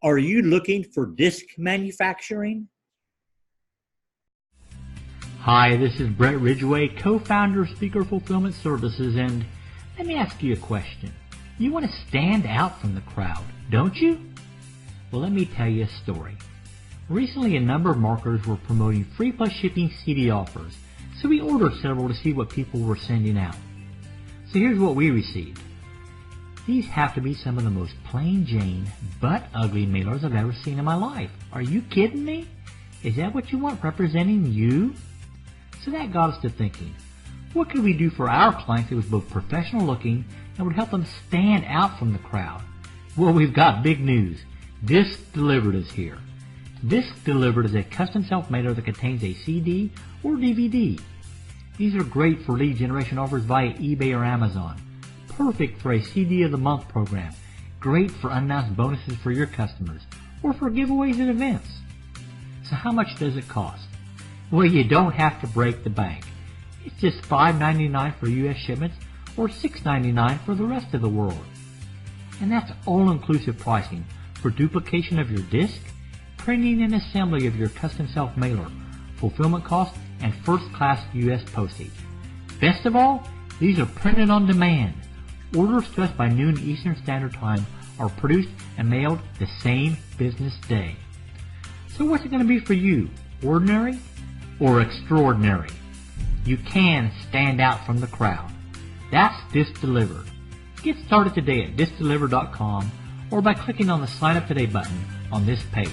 Are you looking for disc manufacturing? Hi, this is Brett Ridgway, co-founder of Speaker Fulfillment Services, and let me ask you a question. You want to stand out from the crowd, don't you? Well, let me tell you a story. Recently, a number of marketers were promoting free plus shipping CD offers, so we ordered several to see what people were sending out. So here's what we received. These have to be some of the most plain Jane, but ugly mailers I've ever seen in my life. Are you kidding me? Is that what you want representing you? So that got us to thinking, what could we do for our clients that was both professional looking and would help them stand out from the crowd? Well, we've got big news. Disc Delivered is here. Disc Delivered is a custom self-mailer that contains a CD or DVD. These are great for lead generation offers via eBay or Amazon. Perfect for a CD of the month program. Great for unannounced bonuses for your customers or for giveaways at events. So how much does it cost? Well, you don't have to break the bank. It's just $5.99 for U.S. shipments or $6.99 for the rest of the world. And that's all-inclusive pricing for duplication of your disc, printing and assembly of your custom self-mailer, fulfillment costs, and first-class U.S. postage. Best of all, these are printed on demand. Orders to us by noon Eastern Standard Time are produced and mailed the same business day. So what's it going to be for you? Ordinary or extraordinary? You can stand out from the crowd. That's Disc Delivered. Get started today at discdelivered.com or by clicking on the Sign Up Today button on this page.